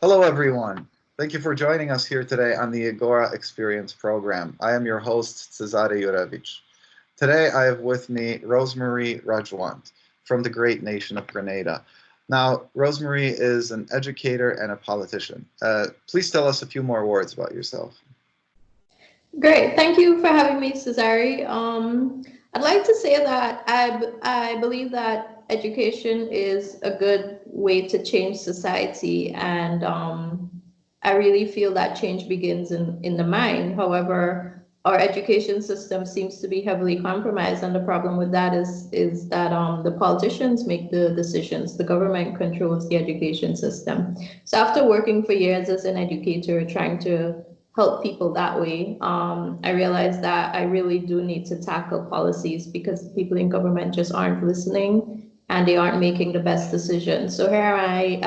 Hello, everyone. Thank you for joining us here today on the Egora Experience program. I am your host, Cezary Jurewicz. Today, I have with me Rosemarie Rajwant from the great nation of Grenada. Now, Rosemarie is an educator and a politician. Please tell us a few more words about yourself. Great. Thank you for having me, Cezary. I'd like to say that I believe that education is a good way to change society, and I really feel that change begins in the mind. However, our education system seems to be heavily compromised, and the problem with that is that the politicians make the decisions. The government controls the education system. So after working for years as an educator, trying to help people that way, I realized that I really do need to tackle policies because people in government just aren't listening and they aren't making the best decisions. So here I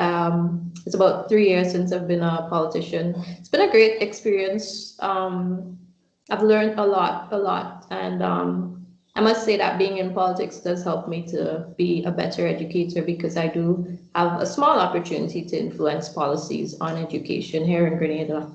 it's about 3 years since I've been a politician. It's been a great experience. I've learned a lot, and I must say that being in politics does help me to be a better educator because I do have a small opportunity to influence policies on education here in Grenada.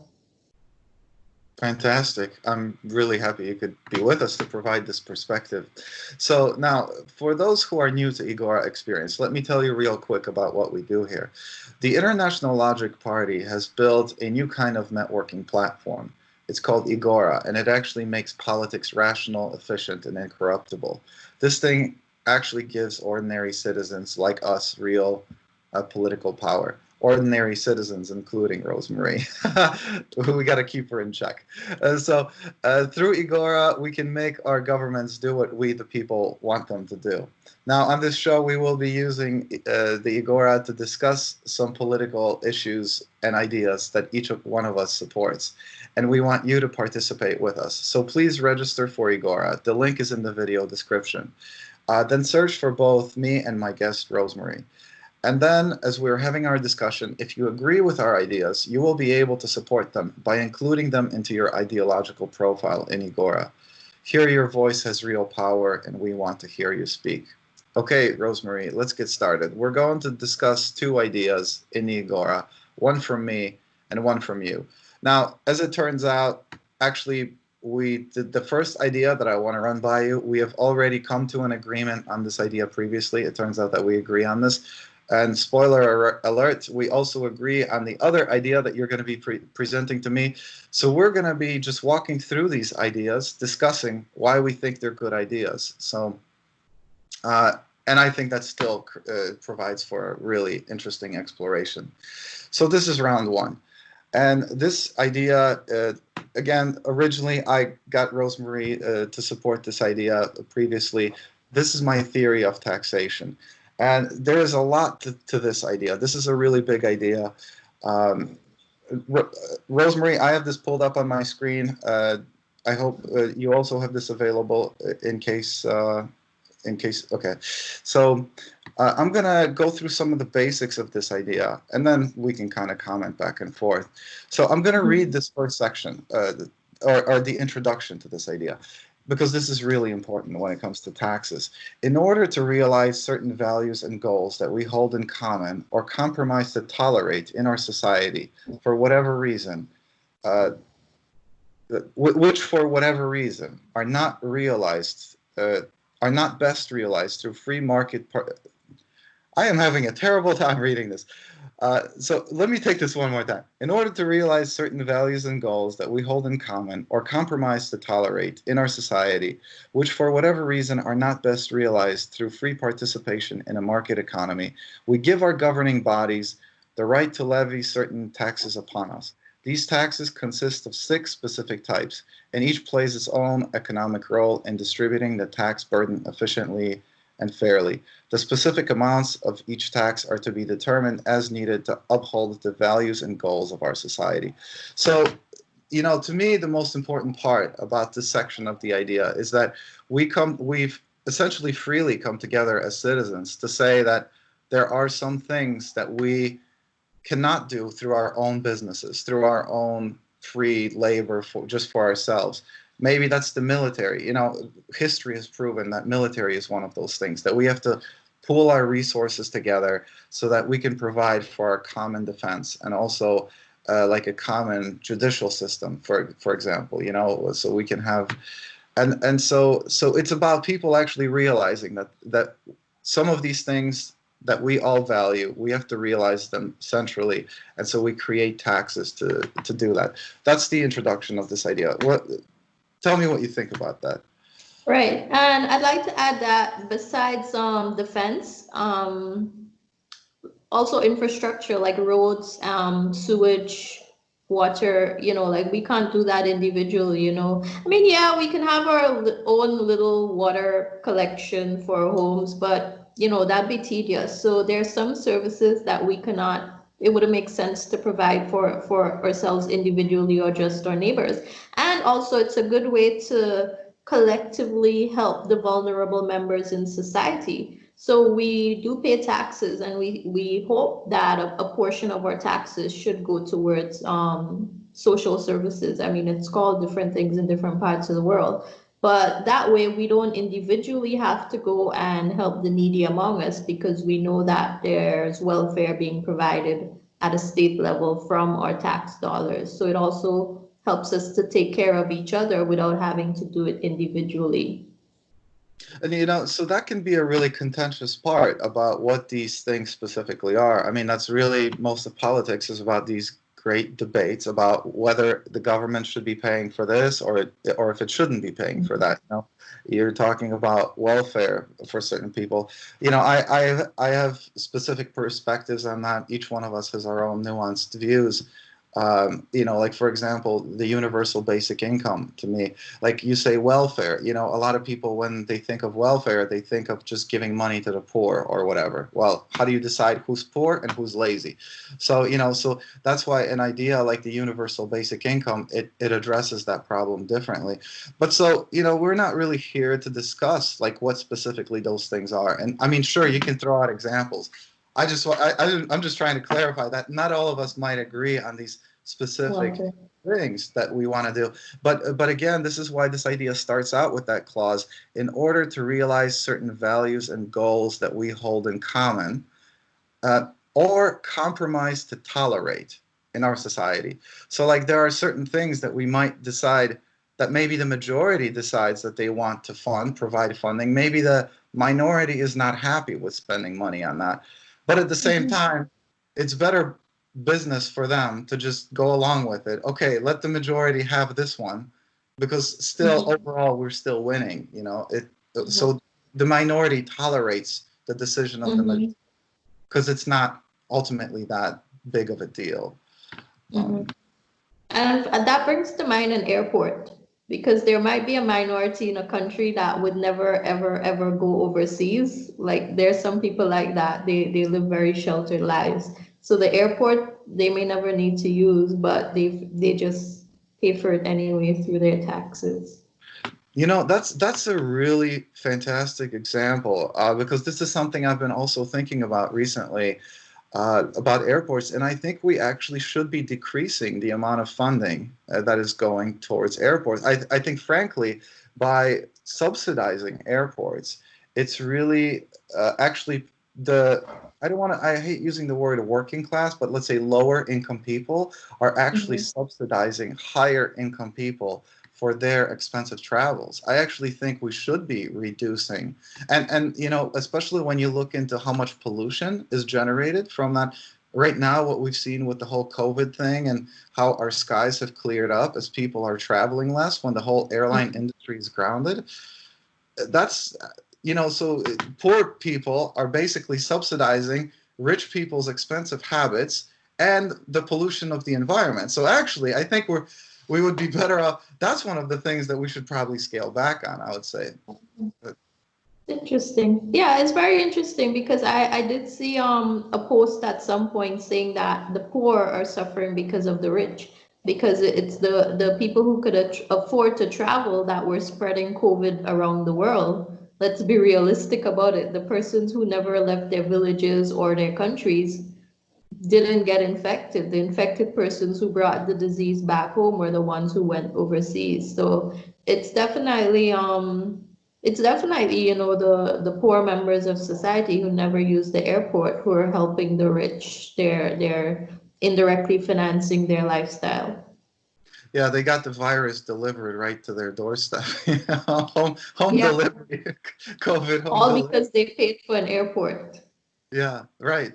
Fantastic. I'm really happy you could be with us to provide this perspective. So now, for those who are new to Egora Experience, let me tell you real quick about what we do here. The International Logic Party has built a new kind of networking platform. It's called Egora, and it actually makes politics rational, efficient, and incorruptible. This thing actually gives ordinary citizens like us real political power. Ordinary citizens, including Rosemarie. We got to keep her in check. Through Egora, we can make our governments do what we, the people, want them to do. Now, on this show, we will be using the Egora to discuss some political issues and ideas that each one of us supports. And we want you to participate with us. So please register for Egora. The link is in the video description. Then search for both me and my guest, Rosemarie. And then, as we're having our discussion, if you agree with our ideas, you will be able to support them by including them into your ideological profile in Egora. Here, your voice has real power, and we want to hear you speak. Okay, Rosemarie, let's get started. We're going to discuss two ideas in the Egora, one from me and one from you. Now, as it turns out, actually, we did the first idea that I want to run by you. We have already come to an agreement on this idea previously. It turns out that we agree on this. And spoiler alert, we also agree on the other idea that you're going to be presenting to me. So we're going to be just walking through these ideas, discussing why we think they're good ideas. So, and I think that still provides for a really interesting exploration. So this is round one. And this idea, again, originally I got Rosemarie to support this idea previously. This is my theory of taxation. And there is a lot to this idea. This is a really big idea. Rosemarie, I have this pulled up on my screen. I hope you also have this available in case, okay. So I'm going to go through some of the basics of this idea, and then we can kind of comment back and forth. So I'm going to read this first section, or the introduction to this idea, because this is really important when it comes to taxes. In order to realize certain values and goals that we hold in common or compromise to tolerate in our society for whatever reason, which for whatever reason are not realized, are not best realized through free market. I am having a terrible time reading this. So let me take this one more time. In order to realize certain values and goals that we hold in common or compromise to tolerate in our society, which for whatever reason are not best realized through free participation in a market economy, we give our governing bodies the right to levy certain taxes upon us. These taxes consist of 6 specific types, and each plays its own economic role in distributing the tax burden efficiently and fairly. The specific amounts of each tax are to be determined as needed to uphold the values and goals of our society. So, you know, to me, the most important part about this section of the idea is that we've essentially freely come together as citizens to say that there are some things that we cannot do through our own businesses, through our own free labor just for ourselves. Maybe that's the military. You know, history has proven that military is one of those things, that we have to pool our resources together so that we can provide for our common defense, and also like a common judicial system, for example, so we can have, and so it's about people actually realizing that some of these things that we all value, we have to realize them centrally, and so we create taxes to do that. That's the introduction of this idea. Tell me what you think about that. Right. And I'd like to add that besides defense, also infrastructure like roads, sewage, water, like we can't do that individually. I mean, yeah, we can have our own little water collection for homes, but that'd be tedious. So there's some services that we cannot, it wouldn't make sense to provide for ourselves individually or just our neighbors. And also it's a good way to collectively help the vulnerable members in society. So we do pay taxes, and we hope that a portion of our taxes should go towards social services. I mean, it's called different things in different parts of the world, but that way we don't individually have to go and help the needy among us, because we know that there's welfare being provided at a state level from our tax dollars. So it also helps us to take care of each other without having to do it individually. And so that can be a really contentious part about what these things specifically are. I mean, that's really most of politics is about these great debates about whether the government should be paying for this or if it shouldn't be paying for that. You're talking about welfare for certain people. I have specific perspectives on that. Each one of us has our own nuanced views. Like for example, the universal basic income, to me, like you say welfare, a lot of people, when they think of welfare, they think of just giving money to the poor or whatever. Well, how do you decide who's poor and who's lazy? So, so that's why an idea like the universal basic income, it addresses that problem differently. But so, we're not really here to discuss like what specifically those things are. And I mean, sure, you can throw out examples. I'm just trying to clarify that not all of us might agree on these specific things that we want to do. But again, this is why this idea starts out with that clause. In order to realize certain values and goals that we hold in common, or compromise to tolerate in our society. So like there are certain things that we might decide that maybe the majority decides that they want to provide funding. Maybe the minority is not happy with spending money on that. But at the same time, it's better business for them to just go along with it. Okay, let the majority have this one, because still overall we're still winning. So the minority tolerates the decision of the majority because it's not ultimately that big of a deal. And that brings to mind an airport, because there might be a minority in a country that would never, ever, ever go overseas. Like there's some people like that. They live very sheltered lives. So the airport, they may never need to use, but they just pay for it anyway through their taxes. That's a really fantastic example, because this is something I've been also thinking about recently. About airports, and I think we actually should be decreasing the amount of funding that is going towards airports. I think, frankly, by subsidizing airports, it's really actually I hate using the word working class, but let's say lower income people are actually subsidizing higher income people for their expensive travels. I actually think we should be reducing, and especially when you look into how much pollution is generated from that. Right now, what we've seen with the whole COVID thing and how our skies have cleared up as people are traveling less when the whole airline industry is grounded. That's, so poor people are basically subsidizing rich people's expensive habits and the pollution of the environment. So actually, I think we would be better off. That's one of the things that we should probably scale back on, I would say. Interesting. Yeah, it's very interesting, because I did see a post at some point saying that the poor are suffering because of the rich, because it's the people who could afford to travel that were spreading COVID around the world. Let's be realistic about it. The persons who never left their villages or their countries didn't get infected. The infected persons who brought the disease back home were the ones who went overseas. So it's definitely it's definitely, the poor members of society who never use the airport who are helping the rich. They're indirectly financing their lifestyle. Yeah, they got the virus delivered right to their doorstep. Home Yeah, delivery, COVID home all delivery. because they paid for an airport. Yeah, right.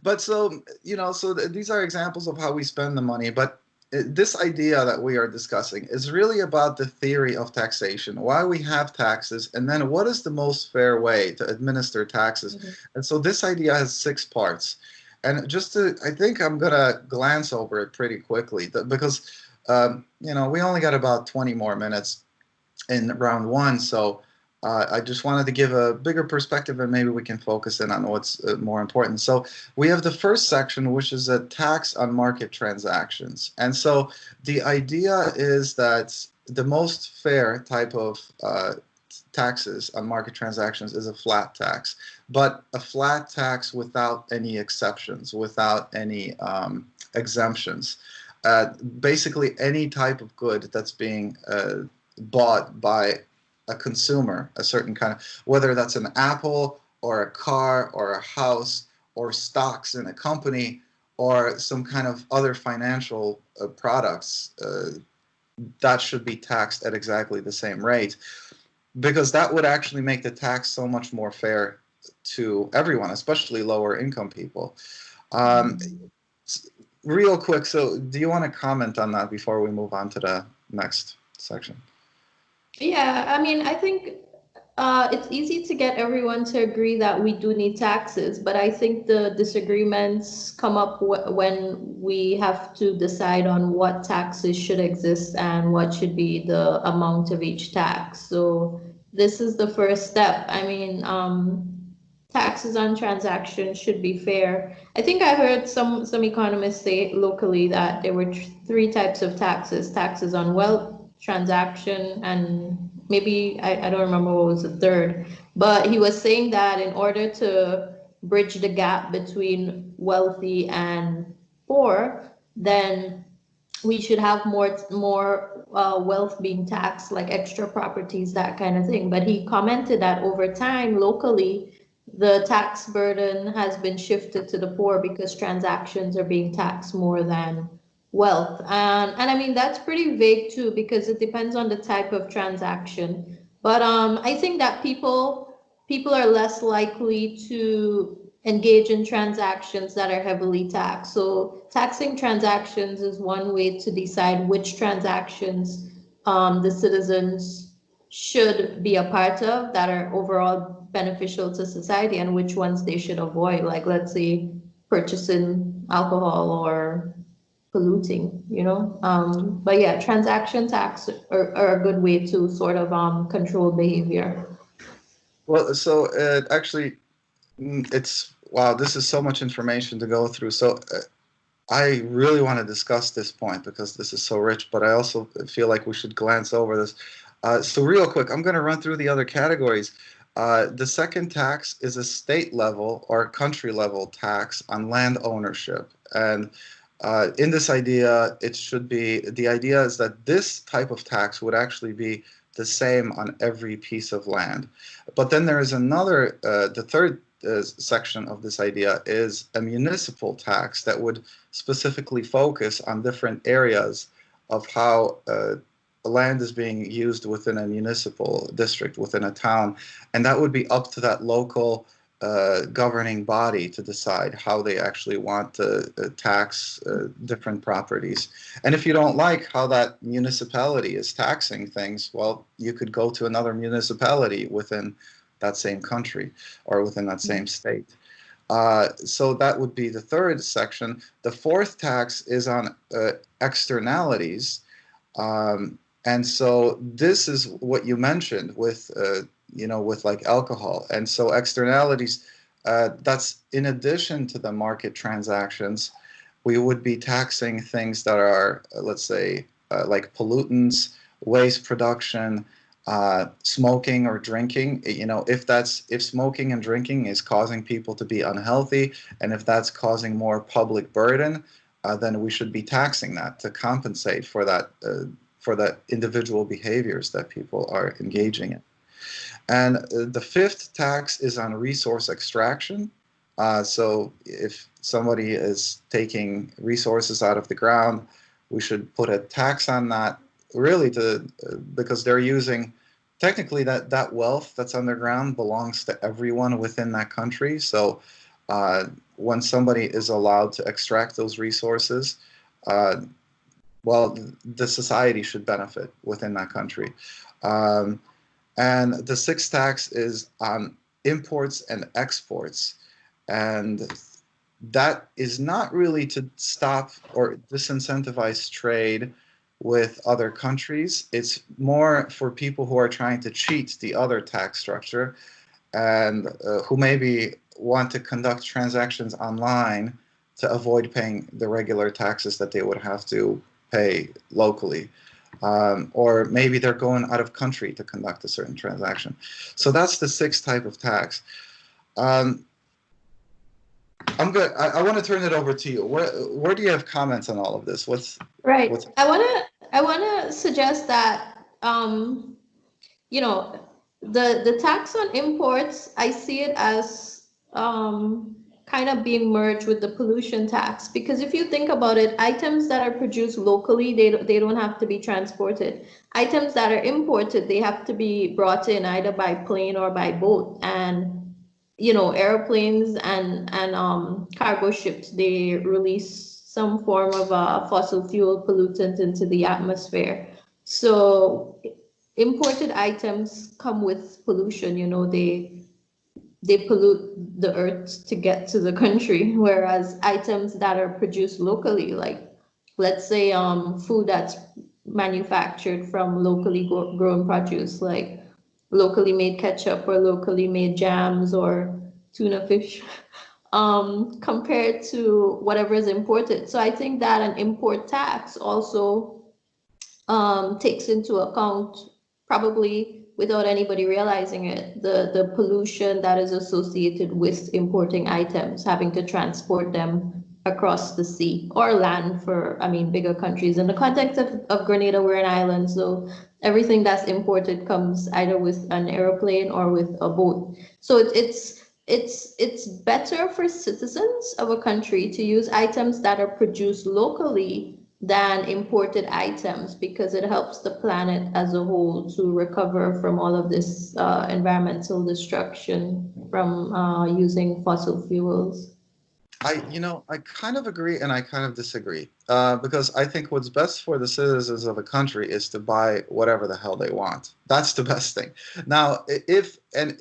But so, these are examples of how we spend the money. But this idea that we are discussing is really about the theory of taxation, why we have taxes, and then what is the most fair way to administer taxes. Mhm. And so this idea has 6 parts. And I think I'm going to glance over it pretty quickly because, we only got about 20 more minutes in round one. So I just wanted to give a bigger perspective and maybe we can focus in on what's more important. So we have the first section, which is a tax on market transactions. And so the idea is that the most fair type of taxes on market transactions is a flat tax, but a flat tax without any exceptions, without any exemptions. Basically, any type of good that's being bought by a consumer, a certain kind of, whether that's an apple or a car or a house or stocks in a company or some kind of other financial products, that should be taxed at exactly the same rate because that would actually make the tax so much more fair to everyone, especially lower income people. Um, Real quick, so do you want to comment on that before we move on to the next section? Yeah, I mean, I think it's easy to get everyone to agree that we do need taxes, but I think the disagreements come up when we have to decide on what taxes should exist and what should be the amount of each tax. So this is the first step. I mean, taxes on transactions should be fair. I think I heard some economists say locally that there were three types of taxes: taxes on wealth, transaction, and maybe I don't remember what was the third. But he was saying that in order to bridge the gap between wealthy and poor, then we should have more wealth being taxed, like extra properties, that kind of thing. But he commented that over time, locally, the tax burden has been shifted to the poor because transactions are being taxed more than wealth. And I mean, that's pretty vague too, because it depends on the type of transaction. But I think that people are less likely to engage in transactions that are heavily taxed. So taxing transactions is one way to decide which transactions the citizens should be a part of that are overall beneficial to society and which ones they should avoid. Like, let's say, purchasing alcohol or polluting, But yeah, transaction tax are a good way to sort of control behavior. Well, so actually, it's wow, this is so much information to go through. So I really want to discuss this point because this is so rich, but I also feel like we should glance over this. So real quick, I'm going to run through the other categories. The second tax is a state level or country level tax on land ownership. And in this idea, the idea is that this type of tax would actually be the same on every piece of land. But then there is the third section of this idea is a municipal tax that would specifically focus on different areas of how land is being used within a municipal district, within a town, and that would be up to that local governing body to decide how they actually want to tax different properties. And if you don't like how that municipality is taxing things, well, you could go to another municipality within that same country or within that same state. So that would be the third section. The fourth tax is on externalities. And so this is what you mentioned with like alcohol. And so externalities, that's in addition to the market transactions, we would be taxing things that are, let's say, like pollutants, waste production, smoking or drinking. If smoking and drinking is causing people to be unhealthy, and if that's causing more public burden, then we should be taxing that to compensate for that individual behaviors that people are engaging in. And the fifth tax is on resource extraction. So if somebody is taking resources out of the ground, we should put a tax on that, really, because they're using, technically, that wealth that's underground belongs to everyone within that country. So when somebody is allowed to extract those resources, well, the society should benefit within that country. And the sixth tax is on imports and exports. And that is not really to stop or disincentivize trade with other countries. It's more for people who are trying to cheat the other tax structure and who maybe want to conduct transactions online to avoid paying the regular taxes that they would have to pay locally. Or maybe they're going out of country to conduct a certain transaction. So that's the sixth type of tax. I'm good. I want to turn it over to you. Where do you have comments on all of this? Right. I wanna suggest that you know, the tax on imports, I see it as kind of being merged with the pollution tax, because if you think about it, items that are produced locally, they don't have to be transported. Items that are imported, they have to be brought in either by plane or by boat. And airplanes and cargo ships, they release some form of fossil fuel pollutant into the atmosphere. So imported items come with pollution. They pollute the earth to get to the country, whereas items that are produced locally, like let's say food that's manufactured from locally grown produce, like locally made ketchup or locally made jams or tuna fish, compared to whatever is imported. So I think that an import tax also takes into account, probably without anybody realizing it, the pollution that is associated with importing items, having to transport them across the sea or land for, bigger countries. In the context of Grenada, we're an island, so everything that's imported comes either with an airplane or with a boat. So it's better for citizens of a country to use items that are produced locally than imported items, because it helps the planet as a whole to recover from all of this environmental destruction from using fossil fuels. I kind of agree and I kind of disagree, because I think what's best for the citizens of a country is to buy whatever the hell they want. That's the best thing. Now,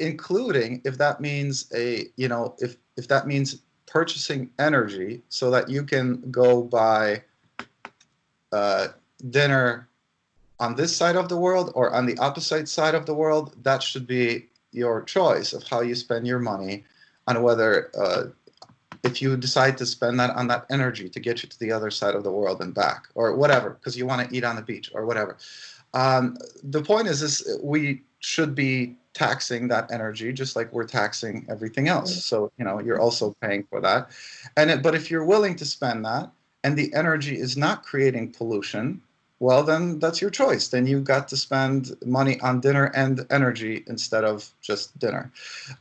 including if that means if that means purchasing energy so that you can go buy dinner on this side of the world or on the opposite side of the world, that should be your choice of how you spend your money, on whether if you decide to spend that on that energy to get you to the other side of the world and back, or whatever, because you want to eat on the beach or whatever. The point is we should be taxing that energy just like we're taxing everything else. So, you're also paying for that. But if you're willing to spend that and the energy is not creating pollution, well, then that's your choice. Then you've got to spend money on dinner and energy instead of just dinner.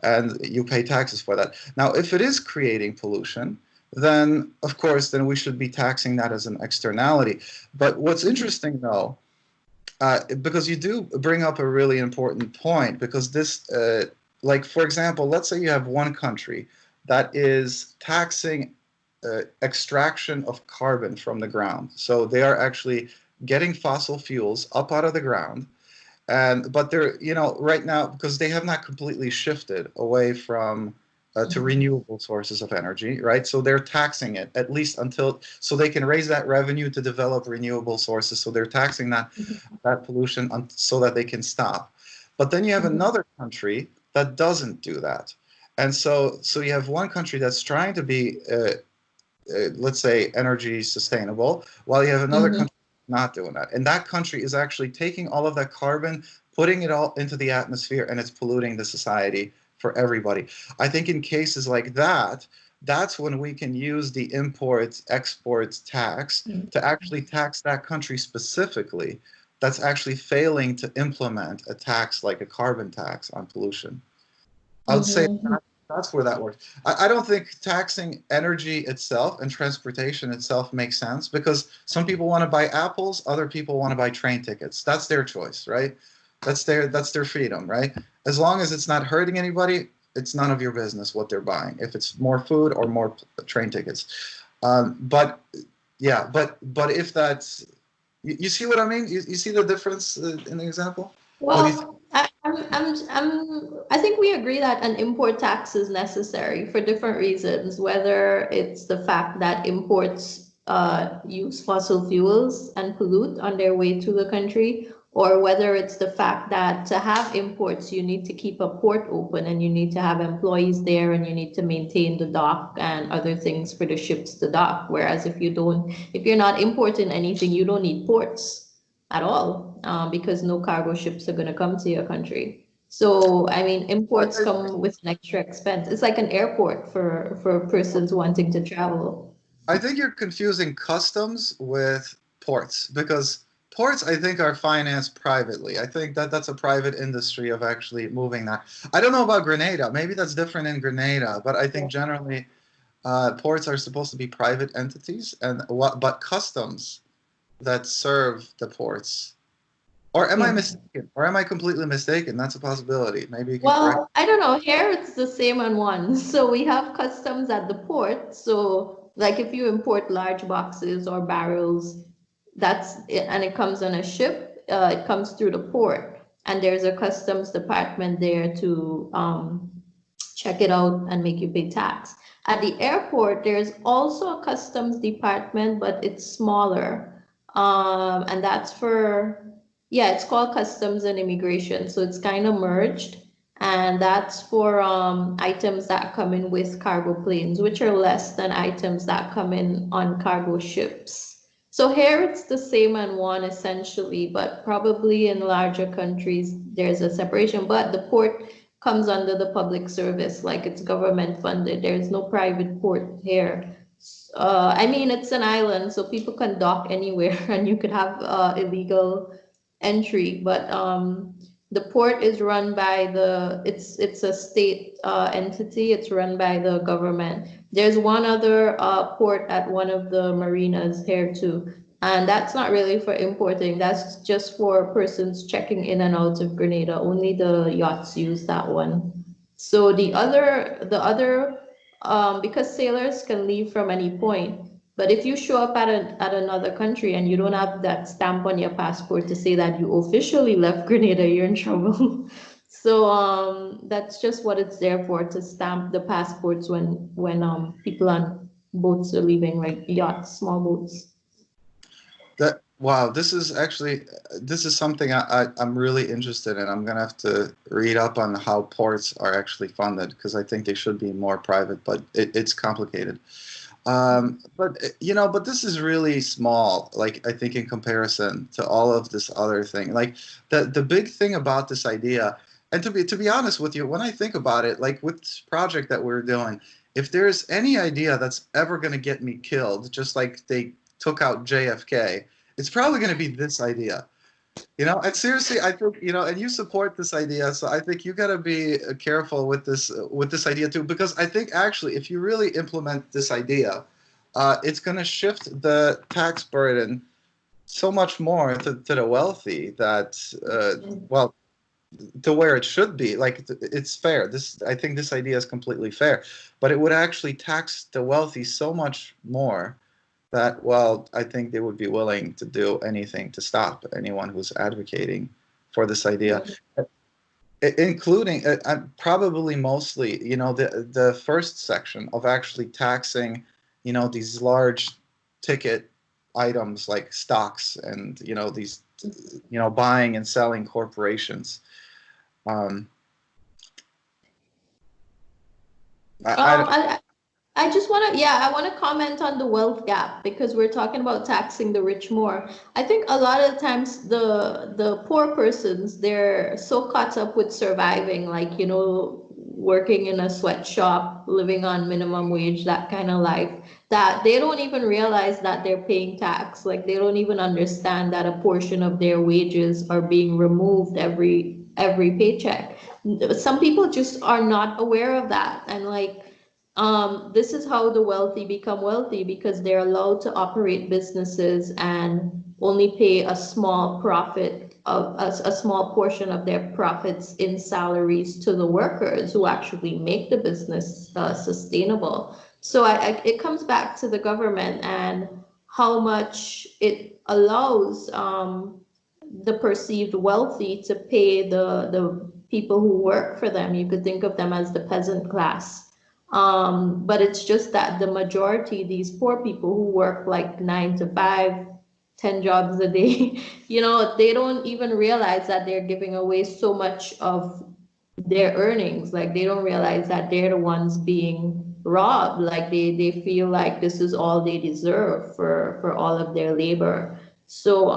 And you pay taxes for that. Now, if it is creating pollution, then, of course, then we should be taxing that as an externality. But what's interesting, though, because you do bring up a really important point, because this, like, for example, let's say you have one country that is taxing extraction of carbon from the ground. So they are actually getting fossil fuels up out of the ground, but they're right now, because they have not completely shifted away from to renewable sources of energy, right? So they're taxing it at least until, so they can raise that revenue to develop renewable sources. So they're taxing that pollution so that they can stop. But then you have another country that doesn't do that, and so you have one country that's trying to be let's say energy sustainable, while you have another country not doing that. And that country is actually taking all of that carbon, putting it all into the atmosphere, and it's polluting the society for everybody. I think in cases like that, that's when we can use the imports exports tax to actually tax that country specifically that's actually failing to implement a tax like a carbon tax on pollution. I would say that's where that works. I don't think taxing energy itself and transportation itself makes sense, because some people want to buy apples, other people want to buy train tickets. That's their choice, right? That's their freedom, right? As long as it's not hurting anybody, it's none of your business what they're buying. If it's more food or more train tickets, but yeah, but if that's you see what I mean? You see the difference in the example? What do you think? Well, I think we agree that an import tax is necessary for different reasons, whether it's the fact that imports use fossil fuels and pollute on their way to the country, or whether it's the fact that to have imports, you need to keep a port open and you need to have employees there and you need to maintain the dock and other things for the ships to dock. Whereas if you're not importing anything, you don't need ports at all, because no cargo ships are going to come to your country. So, I mean, imports come with an extra expense. It's like an airport for persons wanting to travel. I think you're confusing customs with ports, because ports, I think, are financed privately. I think that that's a private industry of actually moving that. I don't know about Grenada. Maybe that's different in Grenada, but I think generally ports are supposed to be private entities, and but customs that serve the ports. Or am I mistaken? Or am I completely mistaken? That's a possibility. Maybe you can correct. Well, I don't know. Here it's the same on one. So we have customs at the port. So like if you import large boxes or barrels, that's it, and it comes on a ship, it comes through the port. And there's a customs department there to check it out and make you pay tax. At the airport, there's also a customs department, but it's smaller. And that's for, yeah, it's called Customs and Immigration. So it's kind of merged. And that's for items that come in with cargo planes, which are less than items that come in on cargo ships. So here it's the same on one essentially, but probably in larger countries, there's a separation. But the port comes under the public service, like it's government funded. There's no private port here. I mean, it's an island, so people can dock anywhere and you could have illegal entry, but the port is run by it's a state entity. It's run by the government. There's one other port at one of the marinas here too, and that's not really for importing. That's just for persons checking in and out of Grenada. Only the yachts use that one. So the other because sailors can leave from any point. But if you show up at another country and you don't have that stamp on your passport to say that you officially left Grenada, you're in trouble. So that's just what it's there for, to stamp the passports when people on boats are leaving, like yachts, small boats. That wow, this is something I'm really interested in. I'm gonna have to read up on how ports are actually funded, because I think they should be more private, but it's complicated. But but this is really small, like I think in comparison to all of this other thing. Like the big thing about this idea, and to be honest with you, when I think about it, like with this project that we're doing, if there's any idea that's ever going to get me killed, just like they took out JFK, it's probably going to be this idea. And seriously, I think, and you support this idea, so I think you got to be careful with this idea too, because I think actually, if you really implement this idea, it's going to shift the tax burden so much more to the wealthy that, well, to where it should be. Like it's fair. I think this idea is completely fair, but it would actually tax the wealthy so much more that, well, I think they would be willing to do anything to stop anyone who's advocating for this idea, including probably mostly, the first section of actually taxing, these large ticket items like stocks and, these, buying and selling corporations. I just want to, I want to comment on the wealth gap, because we're talking about taxing the rich more. I think a lot of the times the poor persons, they're so caught up with surviving, like, working in a sweatshop, living on minimum wage, that kind of life, that they don't even realize that they're paying tax. Like they don't even understand that a portion of their wages are being removed every paycheck. Some people just are not aware of that. And like, this is how the wealthy become wealthy, because they're allowed to operate businesses and only pay a small profit of a small portion of their profits in salaries to the workers who actually make the business sustainable. So it comes back to the government and how much it allows the perceived wealthy to pay the people who work for them. You could think of them as the peasant class. But it's just that the majority, these poor people who work like 9 to 5, 10 jobs a day, they don't even realize that they're giving away so much of their earnings. Like they don't realize that they're the ones being robbed. Like they feel like this is all they deserve for all of their labor. So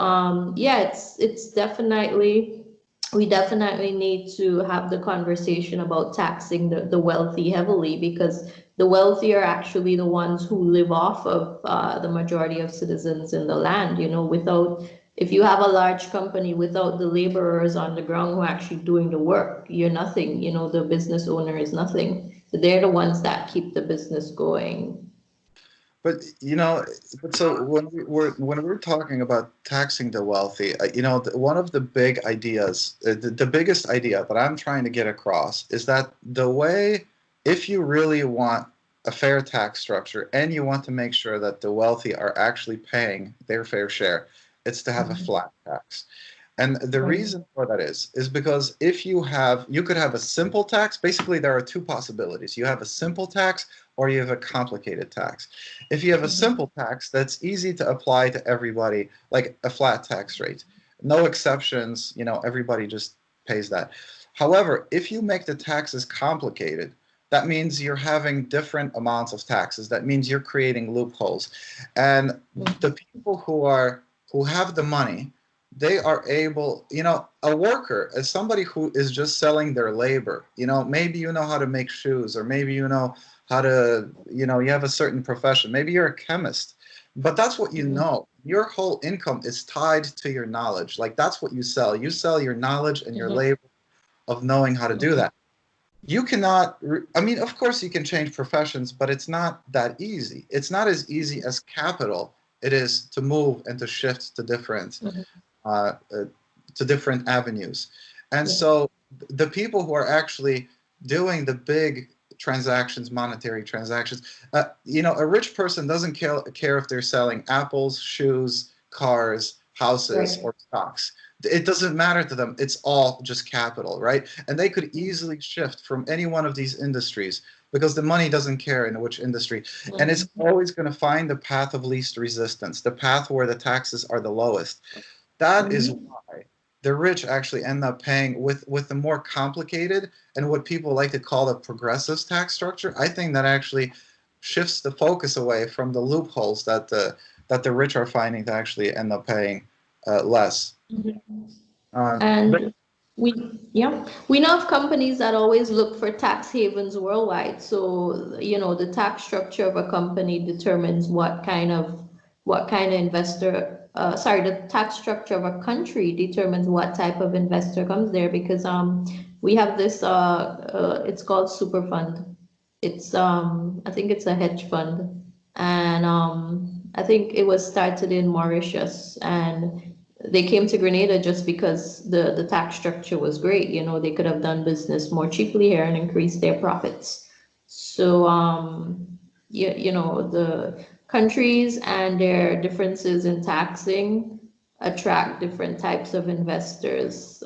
yeah, it's definitely, we definitely need to have the conversation about taxing the wealthy heavily, because the wealthy are actually the ones who live off of the majority of citizens in the land. Without, if you have a large company without the laborers on the ground who are actually doing the work, you're nothing. The business owner is nothing. They're the ones that keep the business going. But but so when we're talking about taxing the wealthy, one of the big ideas, the biggest idea that I'm trying to get across is that the way, if you really want a fair tax structure and you want to make sure that the wealthy are actually paying their fair share, it's to have a flat tax. And the Right. reason for that is because if you could have a simple tax. Basically, there are two possibilities. You have a simple tax or you have a complicated tax. If you have a simple tax, that's easy to apply to everybody, like a flat tax rate. No exceptions, everybody just pays that. However, if you make the taxes complicated, that means you're having different amounts of taxes. That means you're creating loopholes. And the people who have the money, they are able, a worker, as somebody who is just selling their labor, maybe you know how to make shoes, or maybe you know how to, you have a certain profession, maybe you're a chemist, but that's what you know. Your whole income is tied to your knowledge. Like that's what you sell your knowledge and your labor of knowing how to do that. You cannot, I mean, of course you can change professions, but it's not that easy. It's not as easy as capital it is to move and to shift uh, uh, to different avenues. And so the people who are actually doing the big transactions, monetary transactions, a rich person doesn't care if they're selling apples, shoes, cars, houses, or stocks. It doesn't matter to them. It's all just capital, right? And they could easily shift from any one of these industries because the money doesn't care in which industry. And it's always going to find the path of least resistance, the path where the taxes are the lowest. That is why the rich actually end up paying with the more complicated and what people like to call the progressive tax structure. I think that actually shifts the focus away from the loopholes that the rich are finding to actually end up paying less. But And we know of companies that always look for tax havens worldwide. So, the tax structure of a company determines what kind of investor, sorry, the tax structure of a country determines what type of investor comes there, because we have this it's called super fund. It's I think it's a hedge fund, and I think it was started in Mauritius, and they came to Grenada just because the tax structure was great. They could have done business more cheaply here and increased their profits. So the countries and their differences in taxing attract different types of investors.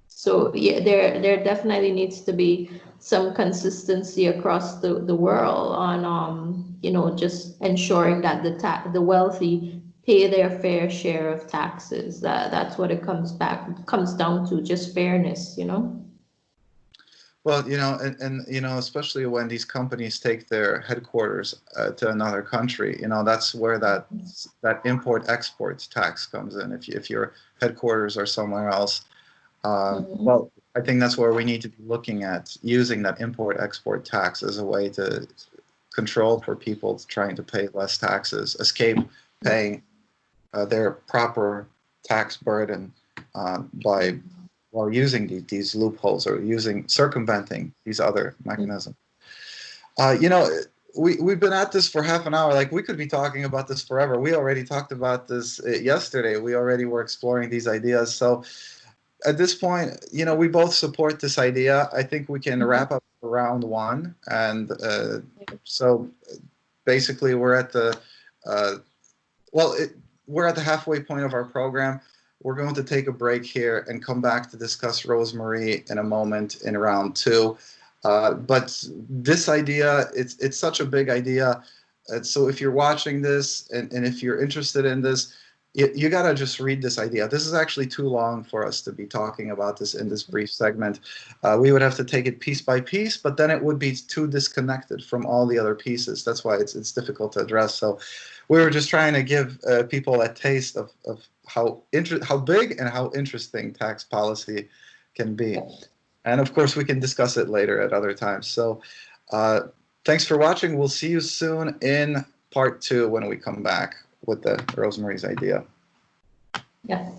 So yeah, there definitely needs to be some consistency across the world on just ensuring that the wealthy pay their fair share of taxes. That's what it comes down to, just fairness. well, and especially when these companies take their headquarters to another country, that's where that import-export tax comes in. If your headquarters are somewhere else, well, I think that's where we need to be looking at using that import-export tax as a way to control for people trying to pay less taxes, escape paying their proper tax burden by while using these loopholes or circumventing these other mechanisms. You know, we've been at this for half an hour. Like, we could be talking about this forever. We already talked about this yesterday. We already were exploring these ideas. So at this point, you know, we both support this idea. I think we can wrap up round one. And so basically we're at the, we're at the halfway point of our program. We're going to take a break here and come back to discuss Rosemarie in a moment in round two. But this idea, it's such a big idea. So if you're watching this and if you're interested in this, you got to just read this idea. This is actually too long for us to be talking about this in this brief segment. We would have to take it piece by piece, but then it would be too disconnected from all the other pieces. That's why it's difficult to address. So we were just trying to give people a taste of how big and how interesting tax policy can be. And of course, we can discuss it later at other times. So thanks for watching. We'll see you soon in part two when we come back with the Rosemarie's idea. Yes.